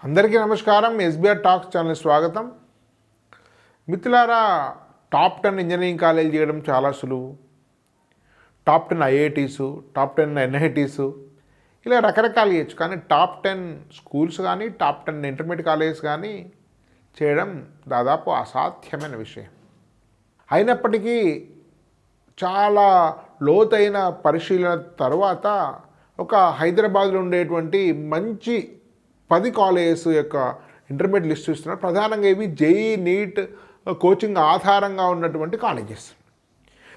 అందరికీ నమస్కారం. SBR talks channel స్వాగతం. మిత్రులారా, టాప్ 10 ఇంజనీరింగ్ కాలేజ్ చేయడం చాలా సులువు. టాప్ 10 ఐఐటీసు, టాప్ 10 ఎన్ఐటీసు ఇలా రకరకాలు చేయొచ్చు. కానీ టాప్ 10 స్కూల్స్ కానీ టాప్ 10 ఇంటర్మీడియట్ కాలేజెస్ కానీ చేయడం దాదాపు అసాధ్యమైన విషయం. అయినప్పటికీ చాలా లోతైన పరిశీలన తర్వాత ఒక హైదరాబాద్లో ఉండేటువంటి మంచి 10 కాలేజెస్ యొక్క ఇంటర్మీడియట్ లిస్ట్ ఇస్తున్నారు. ప్రధానంగా ఇవి జేఈ నీట్ కోచింగ్ ఆధారంగా ఉన్నటువంటి కాలేజెస్.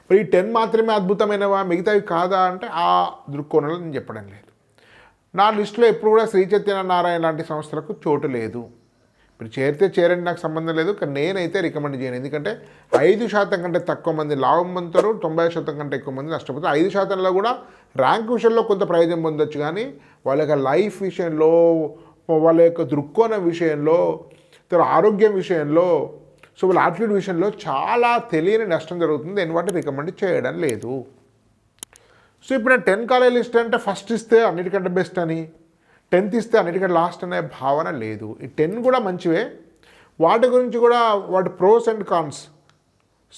మరి ఈ 10 మాత్రమే అద్భుతమైనవా, మిగతావి కాదా అంటే ఆ దృక్కోణంలో నేను చెప్పడం లేదు. నా లిస్టులో ఎప్పుడు కూడా శ్రీ సత్యనారాయణ లాంటి సంస్థలకు చోటు లేదు. ఇప్పుడు చేరితే చేరండి, నాకు సంబంధం లేదు. కానీ నేనైతే రికమెండ్ చేయను. ఎందుకంటే 5% కంటే తక్కువ మంది లాభం పొందుతారు, 90% కంటే ఎక్కువ మంది నష్టపోతారు. 5%లో కూడా ర్యాంక్ విషయంలో కొంత ప్రయోజనం పొందొచ్చు, కానీ వాళ్ళ యొక్క లైఫ్ విషయంలో, వాళ్ళ యొక్క దృక్కోణం విషయంలో, ఆరోగ్యం విషయంలో, సో వాళ్ళ యాటిట్యూడ్ విషయంలో చాలా తెలియని నష్టం జరుగుతుంది. నేను వాటిని రికమెండ్ చేయడం లేదు. సో ఇప్పుడు నేను 10 కాలేజ్ లిస్ట్ అంటే ఫస్ట్ ఇస్తే అన్నిటికంటే బెస్ట్ అని, 10th ఇస్తే అన్నిటికంటే లాస్ట్ అనే భావన లేదు. ఈ 10 కూడా మంచివే. వాటి గురించి కూడా వాటి pros and cons,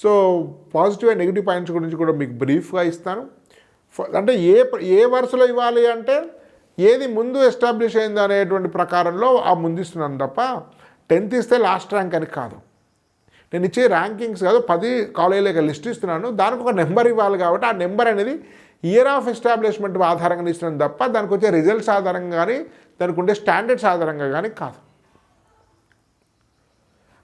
so positive and negative points గురించి కూడా మీకు బ్రీఫ్గా ఇస్తాను. అంటే ఏ వరుసలో ఇవ్వాలి అంటే ఏది ముందు ఎస్టాబ్లిష్ అయింది అనేటువంటి ప్రకారంలో ఆ ముందు ఇస్తున్నాను తప్ప 10th ఇస్తే లాస్ట్ ర్యాంక్ అని కాదు. నేను ఇచ్చే ర్యాంకింగ్స్ కాదు, 10 కాలేజీలకు లిస్ట్ ఇస్తున్నాను. దానికి ఒక నెంబర్ ఇవ్వాలి కాబట్టి ఆ నెంబర్ అనేది ఇయర్ ఆఫ్ ఎస్టాబ్లిష్మెంట్ ఆధారంగా ఇస్తున్నాను తప్ప దానికి వచ్చే రిజల్ట్స్ ఆధారంగా కానీ దానికి ఉండే స్టాండర్డ్స్ ఆధారంగా కానీ కాదు.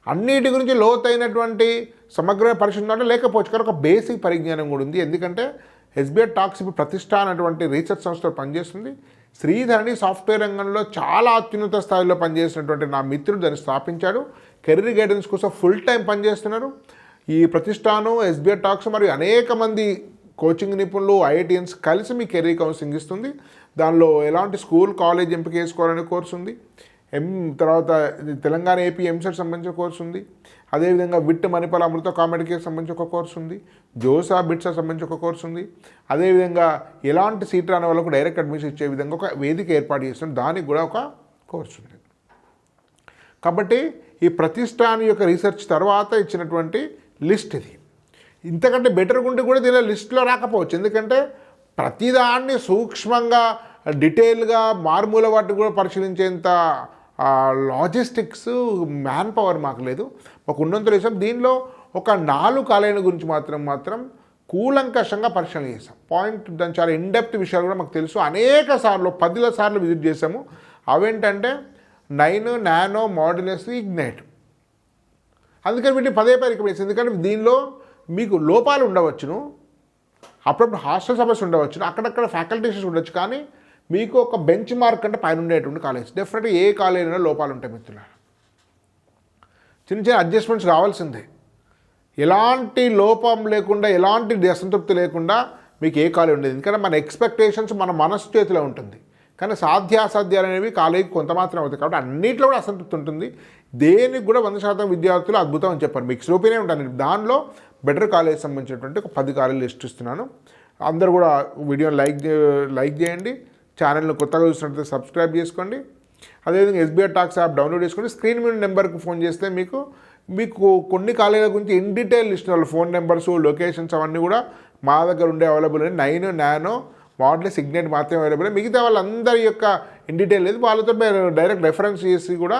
అన్నిటి గురించి లోతైనటువంటి సమగ్ర పరిశీలన లేకపోవచ్చు, కానీ ఒక బేసిక్ పరిజ్ఞానం కూడా ఉంది. ఎందుకంటే ఎస్బీఆర్ టాక్స్ ఇప్పుడు ప్రతిష్ట అనేటువంటి రీసెర్చ్ సంస్థలో పనిచేస్తుంది. శ్రీధరణి సాఫ్ట్వేర్ రంగంలో చాలా అత్యున్నత స్థాయిలో పనిచేసినటువంటి నా మిత్రుడు దాన్ని స్థాపించాడు. కెరీర్ గైడెన్స్ కోసం ఫుల్ టైం పనిచేస్తున్నారు. ఈ ప్రతిష్టాను, ఎస్బీఆర్ టాక్స్ మరియు అనేక మంది కోచింగ్ నిపుణులు, ఐఐటియన్స్ కలిసి మీ కెరీర్ కౌన్సిలింగ్ ఇస్తుంది. దానిలో ఎలాంటి స్కూల్, కాలేజ్ ఎంపిక చేసుకోవాలనే కోర్సు ఉంది. తర్వాత తెలంగాణ ఏపీ ఎంసెట్ సంబంధించిన కోర్సు ఉంది. అదేవిధంగా విట్ మణిపాల్ అమృత కామెడీకి సంబంధించి ఒక కోర్సు ఉంది. జోసా బిట్సా సంబంధించి ఒక కోర్సు ఉంది. అదేవిధంగా ఎలాంటి సీట్ రాని వాళ్ళకు డైరెక్ట్ అడ్మిషన్ ఇచ్చే విధంగా ఒక వేదిక ఏర్పాటు చేస్తుంది, దానికి కూడా ఒక కోర్సు ఉంది. కాబట్టి ఈ ప్రతిష్టాన్ యొక్క రీసెర్చ్ తర్వాత ఇచ్చినటువంటి లిస్ట్ ఇది. ఇంతకంటే బెటర్గా ఉంటే కూడా దీనిలో లిస్టులో రాకపోవచ్చు. ఎందుకంటే ప్రతిదాన్ని సూక్ష్మంగా డీటెయిల్గా మారుమూల వాటిని కూడా పరిశీలించేంత లాజిస్టిక్స్, మ్యాన్ పవర్ మాకు లేదు. మాకు ఉన్నంత విషయం దీనిలో ఒక 4 కాలేజీల గురించి మాత్రం కూలంకషంగా పరిశీలన చేసాం. దాని చాలా ఇన్డెప్త్ విషయాలు కూడా మాకు తెలుసు. అనేక సార్లు 10 సార్లు విజిట్ చేసాము. అవేంటంటే 9, నానో, మాడ్యులస్, ఇగ్నైట్. అందుకని వీటిని పదే రికమెండ్ చేస్తాను. ఎందుకంటే దీనిలో మీకు లోపాలు ఉండవచ్చును, అప్పుడప్పుడు హాస్టల్ సమస్య ఉండవచ్చును, అక్కడక్కడ ఫ్యాకల్టీ ఇష్యూస్ ఉండొచ్చు, కానీ మీకు ఒక బెంచ్ మార్క్ అంటే పైన ఉండేటువంటి కాలేజ్. డెఫినెట్గా ఏ కాలేజీలో లోపాలు ఉంటాయి మిత్రులారా, చిన్న అడ్జస్ట్మెంట్స్ కావాల్సిందే. ఎలాంటి లోపం లేకుండా, ఎలాంటి అసంతృప్తి లేకుండా మీకు ఏ కాలేజ్ ఉండేది. ఎందుకంటే మన ఎక్స్పెక్టేషన్స్ మన మనసు చేతిలో ఉంటుంది, కానీ సాధ్యాసాధ్యాలు అనేవి కాలేజీకి కొంత మాత్రం అవుతాయి. కాబట్టి అన్నింటిలో కూడా అసంతృప్తి ఉంటుంది. దేనికి కూడా 100% విద్యార్థులు అద్భుతం అని చెప్పారు. మిక్స్డ్ ఒపీనియన్ ఉంటాను. దానిలో బెటర్ కాలేజ్ సంబంధించినటువంటి ఒక 10 కాలేజీలు లిస్ట్ ఇస్తున్నాను. అందరూ కూడా వీడియోని లైక్ చేయండి. ఛానల్ని కొత్తగా చూసినట్లయితే సబ్స్క్రైబ్ చేసుకోండి. అదేవిధంగా ఎస్బీఆర్ టాక్స్ యాప్ డౌన్లోడ్ చేసుకొని స్క్రీన్ మీద నెంబర్కి ఫోన్ చేస్తే మీకు కొన్ని కాలేజీల గురించి in detail list, phone numbers, locations అవన్నీ కూడా మా దగ్గర ఉండే అవైలబుల్. 9, నానో, మాడ్యులస్, ఇగ్నైట్ మాత్రమే అవైలబుల్. మిగతా వాళ్ళందరి యొక్క ఇన్ డీటెయిల్ లేదు. వాళ్ళతో మీరు డైరెక్ట్ రెఫరెన్స్ చేసి కూడా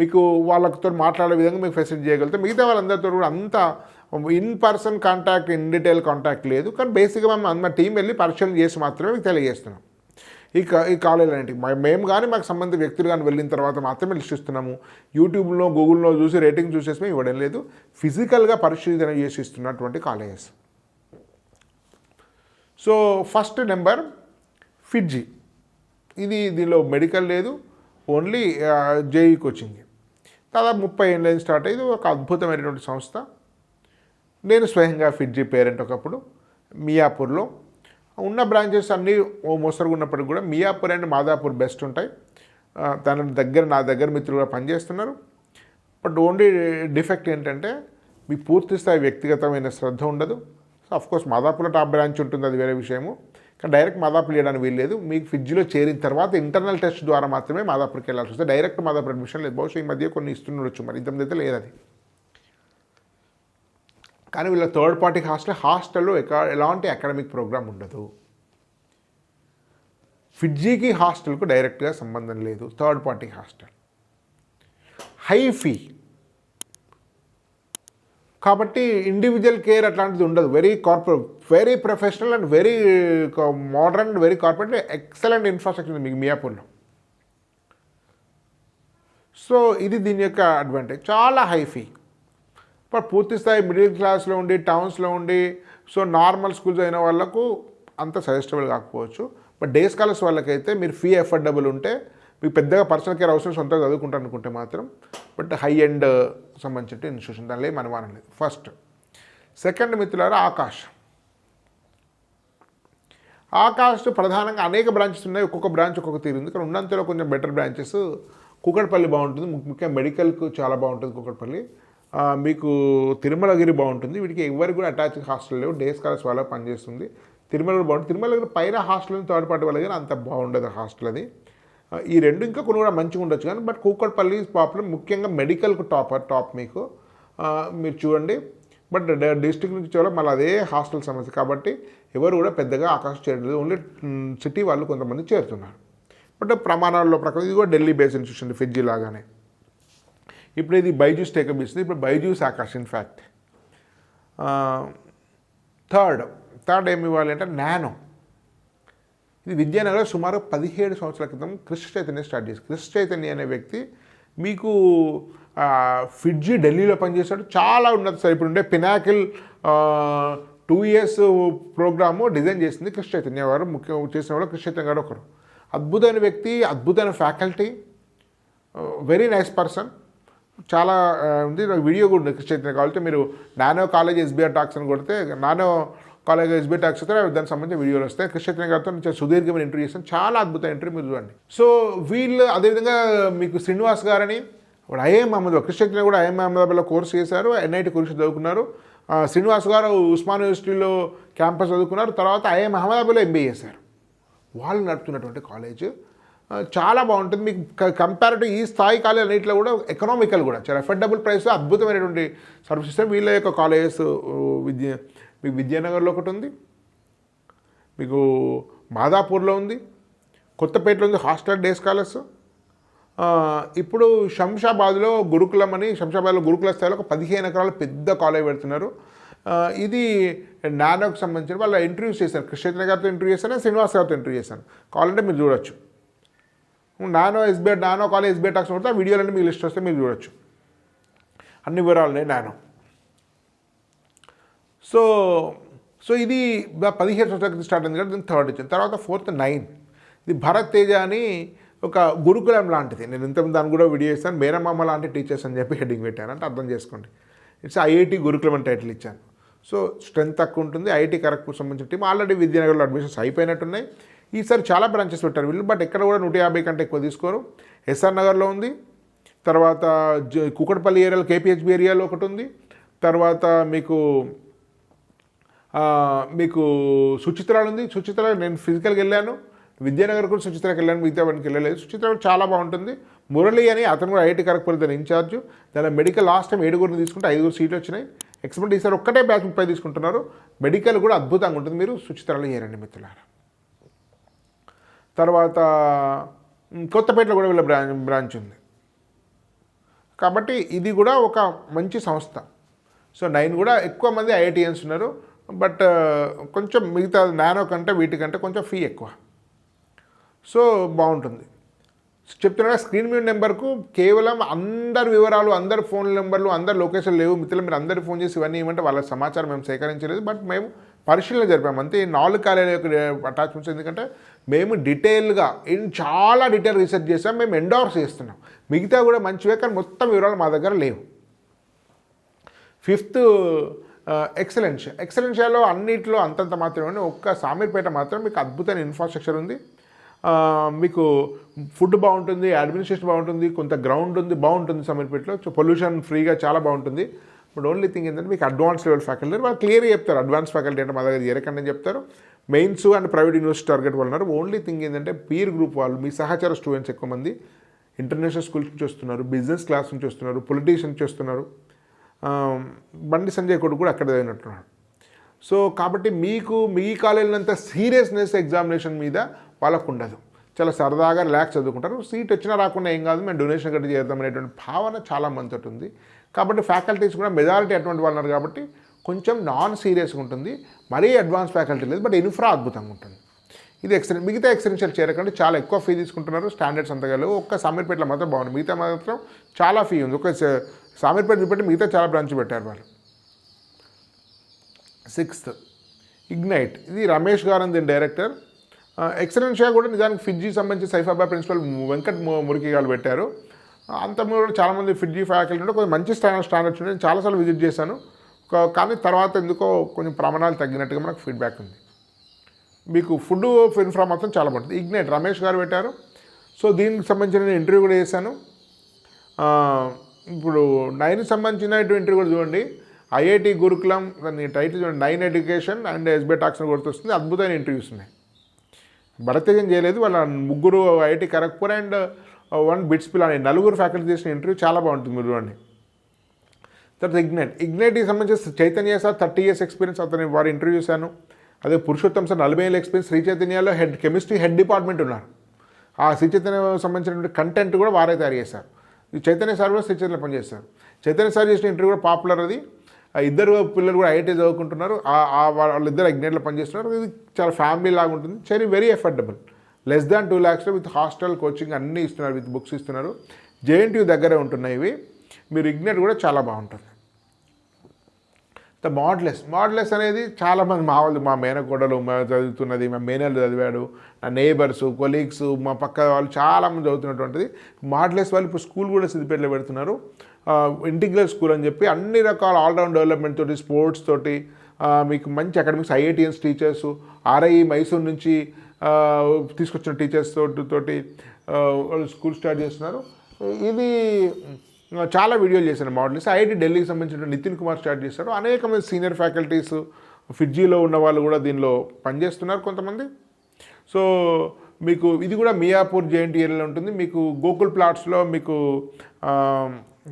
మీకు వాళ్ళతో మాట్లాడే విధంగా మీకు ఫెసిలిటీ చేయగలుగుతాం. మిగతా వాళ్ళందరితో కూడా అంత in person contact, in detail contact లేదు. కానీ బేసిక్గా మన టీం వెళ్ళి పరిశీలన చేసి మాత్రమే మీకు తెలియజేస్తున్నాం ఈ కాలేజీలు అనేటివి. మేము కానీ మాకు సంబంధిత వ్యక్తులు కానీ వెళ్ళిన తర్వాత మాత్రమే లిస్ట్ ఇస్తున్నాము. యూట్యూబ్లో, గూగుల్లో చూసి రేటింగ్ చూసేసి మేము ఇవ్వడం లేదు. ఫిజికల్గా పరిశీలన చేసి ఇస్తున్నటువంటి కాలేజెస్. సో ఫస్ట్ నెంబర్ ఫిడ్జీ. దీనిలో మెడికల్ లేదు, ఓన్లీ జేఈ కోచింగ్. దాదాపు 30 ఏళ్ళ స్టార్ట్ అయ్యి ఒక అద్భుతమైనటువంటి సంస్థ. నేను స్వయంగా ఫిడ్జీ పేరెంట్. ఒకప్పుడు మియాపూర్లో ఉన్న బ్రాంచెస్ అన్నీ మోస్తరుగా ఉన్నప్పటికీ కూడా మియాపూర్ అండ్ మాదాపూర్ బెస్ట్ ఉంటాయి. నా దగ్గర మిత్రులు కూడా పనిచేస్తున్నారు. బట్ ఓన్లీ డిఫెక్ట్ ఏంటంటే మీ పూర్తి స్థాయి వ్యక్తిగతమైన శ్రద్ధ ఉండదు. సో అఫ్కోర్స్ మాదాపూర్లో టాప్ బ్రాంచ్ ఉంటుంది, అది వేరే విషయము. కానీ డైరెక్ట్ మాదాపూర్ చేయడానికి వీల్లేదు. మీకు ఫిడ్జీలో చేరిన తర్వాత ఇంటర్నల్ టెస్ట్ ద్వారా మాత్రమే మాదాపూర్కి వెళ్ళాల్సి వస్తుంది. డైరెక్ట్ మాదాపూర్ అడ్మిషన్ లేదు. బహుశా ఈ మధ్య కొన్ని ఇస్తుండొచ్చు, మరి ఇంతమంది లేదని. కానీ వీళ్ళ థర్డ్ పార్టీ హాస్టల్లో ఎలాంటి అకాడమిక్ ప్రోగ్రామ్ ఉండదు. ఫిడ్జీకి హాస్టల్కు డైరెక్ట్గా సంబంధం లేదు. Third party hostel high fee కాబట్టి ఇండివిజువల్ కేర్ అట్లాంటిది ఉండదు. Very professional and very modern and very corporate excellent infrastructure మీకు మియాపూర్లో. సో ఇది దీని యొక్క అడ్వాంటేజ్. చాలా హై ఫీ. పూర్తి స్థాయి మిడిల్ క్లాస్లో ఉండి టౌన్స్లో ఉండి సో నార్మల్ స్కూల్స్ అయిన వాళ్ళకు అంత సజెస్టబుల్ కాకపోవచ్చు. బట్ డే స్కాలర్స్ వాళ్ళకైతే మీరు ఫీ ఎఫర్డబుల్ ఉంటే మీకు పెద్దగా పర్సనల్ కేర్ అవసరం సొంతంగా చదువుకుంటారు అనుకుంటే మాత్రం బట్ హై ఎండ్ సంబంధించిన ఇన్స్టిట్యూషన్, దానిలో ఏం అనుమానం లేదు. ఫస్ట్. సెకండ్ మిత్రులారా, ఆకాష్ ప్రధానంగా అనేక బ్రాంచెస్ ఉన్నాయి. ఒక్కొక్క బ్రాంచ్ ఒక్కొక్క తీరు ఉంది. కానీ ఉన్నంతలో కొంచెం బెటర్ బ్రాంచెస్ కూకట్పల్లి బాగుంటుంది, ముఖ్యంగా మెడికల్కు చాలా బాగుంటుంది కూకట్పల్లి. మీకు తిరుమలగిరి బాగుంటుంది. వీటికి ఎవరికి కూడా అటాచ్ హాస్టల్ లేవు. డే స్కాలర్స్ వాళ్ళ పనిచేస్తుంది. తిరుమల కూడా బాగుంటుంది. తిరుమలగిరి పైన హాస్టల్ థర్డ్ పార్టీ వాళ్ళ అంత బాగుండదు హాస్టల్ అది. ఈ రెండు ఇంకా కొన్ని కూడా మంచిగా ఉండొచ్చు. కానీ బట్ కూకట్పల్లి పాపులర్, ముఖ్యంగా మెడికల్కు టాప్ మీకు మీరు చూడండి. బట్ డిస్ట్రిక్ట్ నుంచి చూడాలి మళ్ళీ అదే హాస్టల్ సమస్య కాబట్టి ఎవరు కూడా పెద్దగా ఆకాశం చేరలేదు. ఓన్లీ సిటీ వాళ్ళు కొంతమంది చేరుతున్నారు. బట్ ప్రమాణాల్లో ప్రకారం ఇది కూడా ఢిల్లీ బేస్డ్ ఇన్స్టిట్యూషన్ ఫిడ్జీ లాగానే. ఇప్పుడు ఇది బైజూస్ టేకప్ ఇస్తుంది. ఇప్పుడు బైజూస్ ఆకాష్ ఇన్ఫ్యాక్ట్. థర్డ్ ఏమి ఇవ్వాలి అంటే నానో. ఇది విద్యానగర్ సుమారు 17 సంవత్సరాల క్రితం కృష్ణ చైతన్య స్టార్ట్ చేసి, కృష్ణ చైతన్య అనే వ్యక్తి మీకు ఫిడ్జీ ఢిల్లీలో పనిచేశాడు. చాలా ఉన్నది సార్. ఇప్పుడు ఉండే పినాకిల్ 2 years ప్రోగ్రాము డిజైన్ చేసింది కృష్ణ చైతన్య గారు. ముఖ్యంగా చేసిన వాళ్ళు కృష్ణ చైతన్య గారు ఒకరు. అద్భుతమైన వ్యక్తి, అద్భుతమైన ఫ్యాకల్టీ, వెరీ నైస్ పర్సన్. చాలా ఉంది. వీడియో కూడా ఉంది కృష్ణ చైతన్య. కావాలంటే మీరు నానో కాలేజ్ ఎస్బీఆర్ టాక్స్ అని కొడితే నానో కాలేజ్ ఎస్బీఆర్ టాక్స్ అయితే దానికి సంబంధించిన వీడియోలు వస్తాయి. కృష్ణ చైతన్య గారితో నేను సుదీర్ఘమైన ఇంటర్వ్యూ చేస్తాను. చాలా అద్భుతమైన ఇంటర్వ్యూ మీరు చూడండి. సో వీళ్ళు అదేవిధంగా మీకు శ్రీనివాస్ గారని ఇప్పుడు ఐఐఎం అహ్మదాబాద్, కృష్ణ చైతన్య కూడా ఐఐఎం అహ్మదాబాద్లో కోర్సు చేశారు. ఎన్ఐటి కోర్సు చదువుకున్నారు. శ్రీనివాస్ గారు ఉస్మాన్ యూనివర్సిటీలో క్యాంపస్ చదువుకున్నారు. తర్వాత ఐఐఎం అహ్మదాబాద్లో ఎంబీఏ చేశారు. వాళ్ళు నడుపుతున్నటువంటి కాలేజ్ చాలా బాగుంటుంది. మీకు కంపారిటివ్ ఈ స్థాయి కాలేజ్ అన్నింటిలో కూడా ఎకనామికల్ కూడా చాలా ఎఫర్డబుల్ ప్రైస్లో అద్భుతమైనటువంటి సర్వీస్ ఇస్తారు. వీళ్ళ యొక్క కాలేజెస్ మీకు విద్యానగర్లో ఒకటి ఉంది, మీకు మాదాపూర్లో ఉంది, కొత్తపేటలో ఉంది హాస్టల్ డే స్కాలర్స్. ఇప్పుడు శంషాబాద్లో గురుకులం అని, శంషాబాద్లో గురుకుల స్థాయిలో ఒక 15 ఎకరాల పెద్ద కాలేజ్ పెడుతున్నారు. ఇది నానోకి సంబంధించిన వాళ్ళ ఇంటర్వ్యూస్ చేశాను. కృష్ణ చైతన్య గారితో ఇంటర్వ్యూ చేశాను, శ్రీనివాస్ గారితో ఇంటర్వ్యూ చేశాను. కావాలంటే మీరు చూడొచ్చు. నానో కాలేజ్ ఎస్బీఐ టాక్స్ కొడితే ఆ వీడియోలన్నీ మీకు లిస్ట్ వస్తే మీరు చూడొచ్చు. అన్ని వివరాలు ఉన్నాయి నానో. సో ఇది 17 సంవత్సరాల స్టార్ట్ అయింది కదా, దీన్ని థర్డ్ ఇచ్చింది. తర్వాత ఫోర్త్ 9. ఇది భరత్ తేజ అని ఒక గురుకులం లాంటిది. నేను ఇంతకుముందు దాన్ని కూడా వీడియో చేస్తాను. మేనమామ లాంటి టీచర్స్ అని చెప్పి హెడ్డింగ్ పెట్టాను, అంటే అర్థం చేసుకోండి. ఇట్స్ ఐఐటి గురుకులం అని టైటిల్ ఇచ్చాను. సో స్ట్రెంత్ తక్కువ ఉంటుంది. ఐఐటి ఖరగ్పూర్ సంబంధించిన టీం ఆల్రెడీ విద్యానగర్లో అడ్మిషన్స్ అయిపోయినట్టున్నాయి. ఈసారి చాలా బ్రాంచెస్ పెట్టారు వీళ్ళు. బట్ ఎక్కడ కూడా 150 కంటే ఎక్కువ తీసుకోరు. ఎస్ఆర్ నగర్లో ఉంది. తర్వాత కుకట్పల్లి ఏరియాలో కేపీహెచ్బి ఏరియాలో ఒకటి ఉంది. తర్వాత మీకు సుచిత్రాలు ఉంది. సుచిత్ర నేను ఫిజికల్గా వెళ్ళాను. విద్యానగర్ కూడా సుచిత్రకి వెళ్ళాను, మిగతా వాడికి వెళ్ళలేదు. సుచిత్ర చాలా బాగుంటుంది. మురళి అని అతను కూడా ఐఐటి ఖరగ్పూర్ దాని ఇన్ఛార్జ్. దాని మెడికల్ లాస్ట్ టైం 7 తీసుకుంటే 5 సీట్లు వచ్చినాయి. ఎక్స్పెక్ట్ ఈసారి ఒక్కటే బ్యాచ్ 30 తీసుకుంటున్నారు. మెడికల్ కూడా అద్భుతంగా ఉంటుంది. మీరు సుచిత్రాలు చేరండి మిత్రులారా. తర్వాత కొత్తపేటలో కూడా వీళ్ళ బ్రాంచ్ ఉంది. కాబట్టి ఇది కూడా ఒక మంచి సంస్థ. సో 9 కూడా ఎక్కువ మంది ఐఐటియన్స్ ఉన్నారు. బట్ కొంచెం మిగతా నానో కంటే వీటికంటే కొంచెం ఫీ ఎక్కువ. సో బాగుంటుంది. చెప్తున్నా స్క్రీన్ మీద నెంబర్కు కేవలం అందరి వివరాలు, అందరి ఫోన్ నెంబర్లు, అందరి లొకేషన్ లేవు మిత్రులు. మీరు అందరు ఫోన్ చేసి ఇవన్నీ ఏమంటే వాళ్ళ సమాచారం మేము సేకరించలేదు. బట్ మేము పరిశీలన జరిపాము అంతే. 4 కాలేజీల యొక్క అటాచ్మెంట్స్. ఎందుకంటే మేము డీటెయిల్గా చాలా డీటెయిల్ రీసెర్చ్ చేసాం. మేము ఎండోర్స్ చేస్తున్నాం. మిగతా కూడా మంచివే, కానీ మొత్తం వివరాలు మా దగ్గర లేవు. 5th ఎక్సలెన్షియాలో అన్నింటిలో అంతంత మాత్రమే. ఒక్క సామీర్పేట మాత్రం మీకు అద్భుతమైన ఇన్ఫ్రాస్ట్రక్చర్ ఉంది. మీకు ఫుడ్ బాగుంటుంది, అడ్మినిస్ట్రేషన్ బాగుంటుంది, కొంత గ్రౌండ్ ఉంది, బాగుంటుంది సామీర్పేటలో. పొల్యూషన్ ఫ్రీగా చాలా బాగుంటుంది. బట్ ఓన్లీ థింగ్ ఏంటంటే మీకు అడ్వాన్స్ లెవెల్ ఫ్యాకల్టీ వాళ్ళు క్లియర్గా చెప్తారు. అడ్వాన్స్ ఫ్యాకల్టీ అంటే మా దగ్గర చేరకండి అని చెప్తారు. Mains and private university target వాళ్ళు ఉన్నారు. ఓన్లీ థింగ్ ఏంటంటే పీర్ గ్రూప్ వాళ్ళు, మీ సహచర స్టూడెంట్స్ ఎక్కువ మంది ఇంటర్నేషనల్ స్కూల్స్ నుంచి వస్తున్నారు, బిజినెస్ క్లాస్ నుంచి వస్తున్నారు, పొలిటీషియన్స్ నుంచి వస్తున్నారు. బండి సంజయ్ కొడుకు కూడా అక్కడ చదివినట్టున్నాడు. సో కాబట్టి మీకు మీ కాలేజీలంత సీరియస్నెస్ ఎగ్జామినేషన్ మీద వాళ్ళకు ఉండదు. చాలా సరదాగా రిలాక్స్ చదువుకుంటారు. సీట్ వచ్చినా రాకుండా ఏం కాదు, మేము డొనేషన్ కట్టి చేద్దాం అనేటువంటి భావన చాలా మందితో ఉంది. కాబట్టి ఫ్యాకల్టీస్ కూడా మెజారిటీ అటువంటి వాళ్ళు ఉన్నారు కాబట్టి కొంచెం నాన్ సీరియస్గా ఉంటుంది. మరీ అడ్వాన్స్ ఫ్యాకల్టీ లేదు, బట్ ఇన్ఫ్రా అద్భుతంగా ఉంటుంది. ఇది మిగతా ఎక్స్టెన్షియల్ చేరకండి, చాలా ఎక్కువ ఫీ తీసుకుంటున్నారు. స్టాండర్డ్స్ అంతగా లేవు. ఒక్క సామీర్పేటలో మాత్రం బాగుంది, మిగతా మాత్రం చాలా ఫీ ఉంది. ఒక సామీర్పేట చూపెట్టి మిగతా చాలా బ్రాంచ్ పెట్టారు వాళ్ళు. 6th ఇగ్నైట్, ఇది రమేష్ గారు దీని డైరెక్టర్. ఎక్సలెన్షియా కూడా నిజానికి ఫిడ్జీ సంబంధించి సైఫాబాద్ ప్రిన్సిపల్ వెంకట్ మురికి గారు పెట్టారు. అంత కూడా చాలామంది ఫిడ్జీ ఫ్యాకల్టీ ఉంటే కొంచెం మంచి స్టాండర్డ్స్ ఉంటే నేను చాలాసార్లు విజిట్ చేశాను. కానీ తర్వాత ఎందుకో కొంచెం ప్రమాణాలు తగ్గినట్టుగా మనకు ఫీడ్బ్యాక్ ఉంది. మీకు ఫుడ్ ఇన్ఫ్రా మాత్రం చాలా బాగుంటుంది. ఇగ్నైట్ రమేష్ గారు పెట్టారు. సో దీనికి సంబంధించిన నేను ఇంటర్వ్యూ కూడా చేశాను. ఇప్పుడు 9కి సంబంధించిన ఇంటర్వ్యూ కూడా చూడండి. ఐఐటి గురుకులం దాని టైటిల్ చూడండి, 9 ఎడ్యుకేషన్ అండ్ ఎస్బీఐ టాక్స్ అని గుర్తొస్తుంది. అద్భుతమైన ఇంటర్వ్యూస్ ఉన్నాయి. భరతేజం చేయలేదు, వాళ్ళ 3 ఐఐటి ఖరగ్పూర్ అండ్ 1 బిట్స్ పిల్లలు 4 ఫ్యాకల్టీ చేసిన ఇంటర్వ్యూ చాలా బాగుంటుంది. మీరు చూడండి. తర్వాత ఇగ్నైట్కి సంబంధించి చైతన్య సార్ 30 years ఎక్స్పీరియన్స్, అతని వారి ఇంటర్వ్యూ చేశాను. అదే పురుషోత్తం సార్ 40 ఏళ్ళ ఎక్స్పీరియన్స్. శ్రీ చైతన్యలో కెమిస్ట్రీ హెడ్ డిపార్ట్మెంట్ ఉన్నారు. ఆ శ్రీ చైతన్య సంబంధించినటువంటి కంటెంట్ కూడా వారే తయారు చేశారు. ఈ చైతన్య సార్ కూడా శ్రీ చైతన్య పనిచేస్తారు. చైతన్య సార్ చేసిన ఇంటర్వ్యూ కూడా పాపులర్. అది 2 పిల్లలు కూడా ఐఐటీ చదువుకుంటున్నారు. వాళ్ళిద్దరు ఇగ్నైట్లో పనిచేస్తున్నారు. ఇది చాలా ఫ్యామిలీ లాగా ఉంటుంది. చాలా very affordable, less than 2 lakhs with hostel coaching అన్నీ ఇస్తున్నారు, విత్ బుక్స్ ఇస్తున్నారు. జేఎన్టీయూ దగ్గరే ఉంటున్నాయి ఇవి. మీరు ఇగ్నైట్ కూడా చాలా బాగుంటుంది. మోడ్లెస్ అనేది చాలామంది మా మేనకోడలు చదువుతున్నది, మా మేనలు చదివాడు, నా నేబర్స్, కొలీగ్స్, మా పక్క వాళ్ళు చాలామంది చదువుతున్నటువంటిది. మోడ్లెస్ వాళ్ళు ఇప్పుడు స్కూల్ కూడా సిద్దిపేటలో పెడుతున్నారు. ఇంటిగ్రల్ స్కూల్ అని చెప్పి అన్ని రకాల ఆల్రౌండ్ డెవలప్మెంట్ తోటి, స్పోర్ట్స్ తోటి, మీకు మంచి academics, IITians teachers, RI Mysore నుంచి తీసుకొచ్చిన టీచర్స్ తోటి వాళ్ళు స్కూల్ స్టార్ట్ చేస్తున్నారు. ఇది చాలా వీడియోలు చేశాను మోడల్స్. ఐఐటి ఢిల్లీకి సంబంధించిన నితిన్ కుమార్ స్టార్ట్ చేశారు. అనేక మంది సీనియర్ ఫ్యాకల్టీస్ ఫిడ్జీలో ఉన్న వాళ్ళు కూడా దీనిలో పనిచేస్తున్నారు కొంతమంది. సో మీకు ఇది కూడా మియాపూర్ జేఎన్టీ ఏరియాలో ఉంటుంది. మీకు గోకుల్ ప్లాట్స్లో, మీకు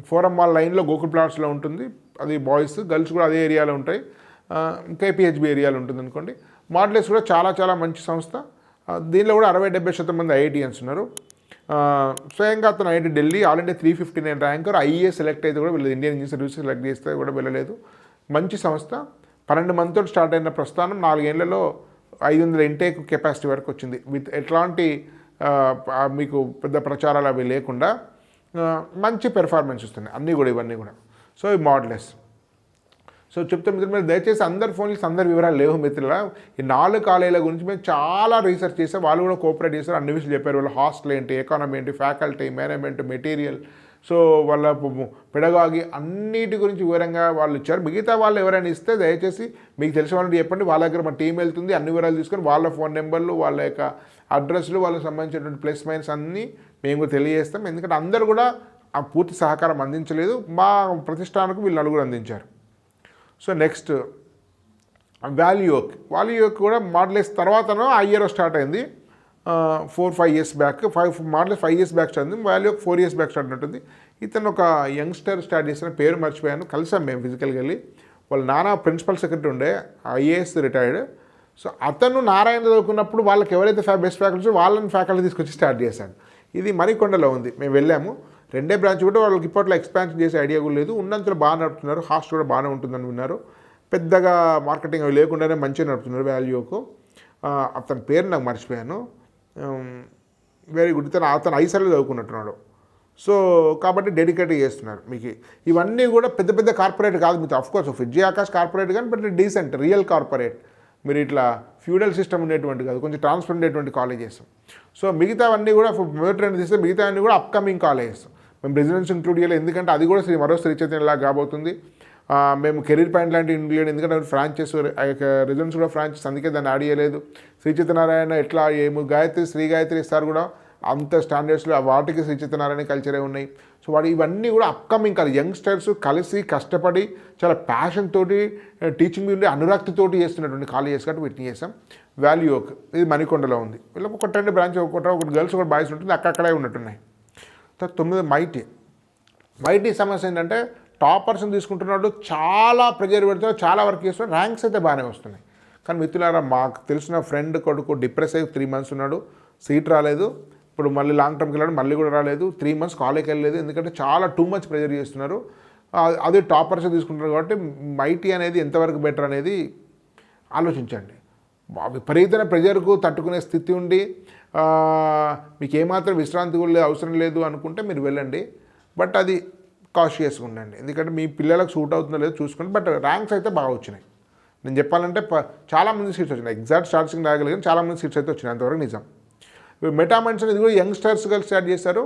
ఫోరం మాల్ లైన్లో గోకుల్ ప్లాట్స్లో ఉంటుంది. అది బాయ్స్, గర్ల్స్ కూడా అదే ఏరియాలో ఉంటాయి. కేపీహెచ్బి ఏరియాలో ఉంటుంది అనుకోండి. మోడల్స్ కూడా చాలా మంచి సంస్థ. దీనిలో కూడా 60-70% మంది ఐఐటియన్స్ ఉన్నారు. స్వయంగా అతను IIT Delhi all India 359 ranker. IAS select అయితే కూడా వెళ్ళలేదు, ఇండియన్ ఇంజనీరింగ్ సర్వీసెస్ సెలెక్ట్ చేస్తే కూడా వెళ్ళలేదు. మంచి సంస్థ. 12 మందితో స్టార్ట్ అయిన ప్రస్థానం 4 ఏళ్లలో 500 ఇంటేక్ కెపాసిటీ వరకు వచ్చింది. విత్ ఎట్లాంటి మీకు పెద్ద ప్రచారాలు అవి లేకుండా మంచి పెర్ఫార్మెన్స్ ఇస్తుంది అన్నీ కూడా, ఇవన్నీ కూడా. సో ఈ మోడల్స్. సో చెప్తే మిత్రులు, దయచేసి అందరి ఫోన్లకి అందరి వివరాలు లేవు మిత్రుల. ఈ 4 కాలేజీల గురించి మేము చాలా రీసెర్చ్ చేసాం. వాళ్ళు కూడా కోఆపరేట్ చేస్తారు, అన్ని విషయాలు చెప్పారు. వాళ్ళ హాస్టల్ ఏంటి, ఎకానమీ ఏంటి, ఫ్యాకల్టీ, మేనేజ్మెంట్, మెటీరియల్, సో వాళ్ళ పెడగాగి అన్నిటి గురించి వివరంగా వాళ్ళు ఇచ్చారు. మిగతా వాళ్ళు ఎవరైనా ఇస్తే దయచేసి మీకు తెలిసిన వాళ్ళని చెప్పండి. వాళ్ళ దగ్గర మా టీం వెళ్తుంది, అన్ని వివరాలు తీసుకొని వాళ్ళ ఫోన్ నెంబర్లు, వాళ్ళ యొక్క అడ్రస్లు, వాళ్ళకి సంబంధించినటువంటి ప్లస్ మైనస్ అన్నీ మేము తెలియజేస్తాం. ఎందుకంటే అందరూ కూడా ఆ పూర్తి సహకారం అందించలేదు. మా ప్రతిష్టానకు వీళ్ళు 4 అందించారు. సో నెక్స్ట్ వాల్యూయోక్ కూడా మోడల్స్ తర్వాతనో ఆ ఇయర్ స్టార్ట్ అయింది. 4-5 years back. Models 5 years back start అయింది. వాల్యూయోక్ 4 years బ్యాక్ స్టార్ట్ ఉంటుంది. ఇతను ఒక యంగ్స్టర్ స్టార్ట్ చేసిన, పేరు మర్చిపోయాను, కలిసాం మేము ఫిజికల్గా వెళ్ళి. వాళ్ళ నాన్న ప్రిన్సిపల్ సెక్రటరీ ఉండే, ఐఏఎస్ రిటైర్డ్. సో అతను నారాయణ చదువుకున్నప్పుడు వాళ్ళకి ఎవరైతే బెస్ట్ ఫ్యాకల్టీ వాళ్ళని ఫ్యాకల్టీ తీసుకొచ్చి స్టార్ట్ చేశాడు. ఇది మరికొండలో ఉంది, మేము వెళ్ళాము. 2 బ్రాంచ్ కూడా వాళ్ళకి ఇప్పట్లో ఎక్స్పాన్షన్ చేసే ఐడియా కూడా లేదు. ఉన్నంతలో బాగా నడుపుతున్నారు. హాస్టల్ కూడా బాగానే ఉంటుందని విన్నారు. పెద్దగా మార్కెటింగ్ అవి లేకుండానే మంచిగా నడుపుతున్నారు వాల్యూకు. అతని పేరు నాకు మర్చిపోయాను. Very good. అతను ఐసర్లో చదువుకున్నట్టున్నాడు. సో కాబట్టి డెడికేట్ చేస్తున్నారు. మీకు ఇవన్నీ కూడా పెద్ద కార్పొరేట్ కాదు మీకు. అఫ్కోర్స్ ఫిడ్జీ ఆకాష్ కార్పొరేట్ కానీ, బట్ డీసెంట్ రియల్ కార్పొరేట్. మీరు ఇట్లా ఫ్యూడల్ సిస్టమ్ ఉండేటువంటి కాదు, కొంచెం ట్రాన్స్ఫర్ ఉండేటువంటి కాలేజెస్. సో మిగతావన్నీ కూడా ట్రెండ్ తీస్తే మిగతావన్నీ కూడా అప్కమింగ్ కాలేజెస్. మేము రెసిడెన్స్ ఇంక్లూడ్ చేయాలి, ఎందుకంటే అది కూడా మరో శ్రీ చైతన్యలా కాబోతుంది. మేము కెరీర్ పాయింట్ లాంటి ఇంక్లూడ్, ఎందుకంటే ఫ్రాంచైజ్ రెసిడెన్స్ కూడా ఫ్రాంచైజ్, అందుకే దాన్ని యాడ్ చేయలేదు. శ్రీ చైతన్యనారాయణ ఎట్లా శ్రీ గాయత్రి ఇస్తారు కూడా అంత స్టాండర్డ్స్లో వాటికి శ్రీ సత్యనారాయణ కల్చరే ఉన్నాయి. సో ఇవన్నీ కూడా అప్కమింగ్ కాదు, యంగ్స్టర్స్ కలిసి కష్టపడి చాలా ప్యాషన్ తోటి టీచింగ్ ఉండి అనురక్తితోటి చేస్తున్నటువంటి కాలేజెస్ కాబట్టి వీటిని చేసాం. వాల్యూ ఓక్ ఇది మణికొండలో ఉంది. వీళ్ళకి ఒక 2 బ్రాంచ్, ఒకటి గర్ల్స్ ఒకటి బాయ్స్ ఉంటుంది, అక్కడే ఉన్నట్టున్నాయి. తర్వాత 9 మైటీ సమస్య ఏంటంటే టాపర్స్ని తీసుకుంటున్నాడు, చాలా ప్రెజర్ పెడుతున్నాడు, చాలా వర్క్ చేస్తున్నాడు, ర్యాంక్స్ అయితే బాగానే వస్తున్నాయి. కానీ మిత్రులారా, మాకు తెలిసిన ఫ్రెండ్ కొడుకు డిప్రెస్ అయ్యి 3 months ఉన్నాడు, సీట్ రాలేదు. ఇప్పుడు మళ్ళీ లాంగ్ టర్మ్కి వెళ్ళాడు, మళ్ళీ కూడా రాలేదు. 3 months కాలేజ్కి వెళ్ళలేదు, ఎందుకంటే చాలా టూ మచ్ ప్రెజర్ చేస్తున్నారు. అదే టాపర్స్ తీసుకుంటున్నారు కాబట్టి మైటీ అనేది ఎంతవరకు బెటర్ అనేది ఆలోచించండి. విపరీతమైన ప్రెజర్కు తట్టుకునే స్థితి ఉండి మీకు ఏమాత్రం విశ్రాంతి కూడా అవసరం లేదు అనుకుంటే మీరు వెళ్ళండి. బట్ అది కాషియస్గా ఉండండి, ఎందుకంటే మీ పిల్లలకు సూట్ అవుతుందో లేదో చూసుకోండి. బట్ ర్యాంక్స్ అయితే బాగా వచ్చినాయి. నేను చెప్పాలంటే చాలామంది సీట్స్ వచ్చినాయి. ఎగ్జాక్ట్ స్టార్టింగ్ రాగలిగిన చాలామంది సీట్స్ అయితే వచ్చినాయి, అంతవరకు నిజం. మెటామైండ్స్ అనేది కూడా యంగ్స్టర్స్ కలిసి స్టార్ట్ చేశారు.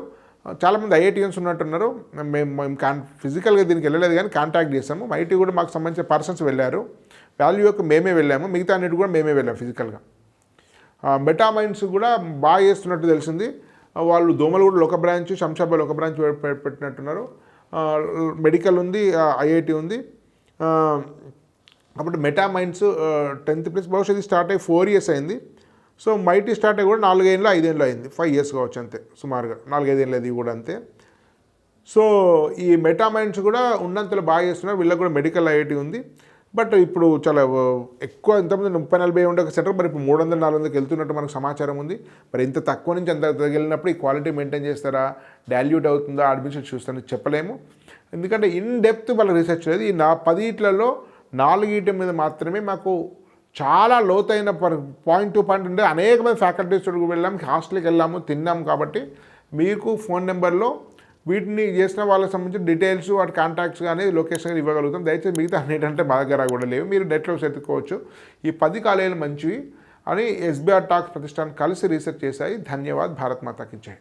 చాలామంది ఐఐటియన్స్ ఉన్నట్టున్నారు. మేము ఫిజికల్గా దీనికి వెళ్ళలేదు కానీ కాంటాక్ట్ చేసాము. ఐటీ కూడా మాకు సంబంధించిన పర్సన్స్ వెళ్ళారు. వాల్యూ యొక్క మేమే వెళ్ళాము, మిగతా అన్నిటి కూడా మేమే వెళ్ళాము ఫిజికల్గా. మెటామైండ్స్ కూడా బాగా చేస్తున్నట్టు తెలిసింది. వాళ్ళు దోమలగూడలో ఒక బ్రాంచ్, శంషాబాద్లో ఒక బ్రాంచ్ పెట్టినట్టున్నారు. మెడికల్ ఉంది, ఐఐటి ఉంది. కాబట్టి మెటామైండ్స్ 10th ప్లేస్. బహుశా ఇది స్టార్ట్ అయ్యి 4 years అయింది. సో మైటీ స్టార్ట్ అయ్యి కూడా 4 ఏళ్ళు 5 ఏళ్ళు అయింది, 5 years కావచ్చు అంతే, సుమారుగా 4-5 ఏళ్ళు అది కూడా అంతే. సో ఈ మెటామైండ్స్ కూడా ఉన్నంతలో బాగా చేస్తున్నారు. వీళ్ళకి కూడా మెడికల్ ఐఐటి ఉంది. బట్ ఇప్పుడు చాలా ఎక్కువ, ఇంతమంది 30-40 ఉండే ఒక సెంటర్, మరి ఇప్పుడు 300-400కి వెళ్తున్నట్టు మనకు సమాచారం ఉంది. మరి ఇంత తక్కువ నుంచి అంత వెళ్ళినప్పుడు ఈ క్వాలిటీ మెయింటైన్ చేస్తారా, డాల్యూట్ అవుతుందా, అడ్మిషన్ చూస్తారని చెప్పలేము. ఎందుకంటే ఇన్ డెప్త్ వాళ్ళ రీసెర్చ్ లేదు. ఈ 10 4 మీద మాత్రమే మాకు చాలా లోతైన పాయింట్ టు పాయింట్ ఉండే అనేక మంది ఫ్యాకల్టీస్ వెళ్ళాం, హాస్టల్కి వెళ్ళాము, తిన్నాము. కాబట్టి మీకు ఫోన్ నెంబర్లో వీటిని చేసిన వాళ్ళకి సంబంధించిన డీటెయిల్స్, వాటి కాంటాక్ట్స్ కానీ లొకేషన్ ఇవ్వగలుగుతాం. దయచేసి మిగతా అన్నిటంటే మా దగ్గర కూడా లేవు, మీరు నెట్లో వెతుక్కోవచ్చు. ఈ 10 కాలేజీలు మంచివి అని ఎస్బీఆర్ టాక్స్ ప్రతిష్టాన్ కలిసి రీసెర్చ్ చేశాయి. ధన్యవాద్. భారత్ మాతాకి జై.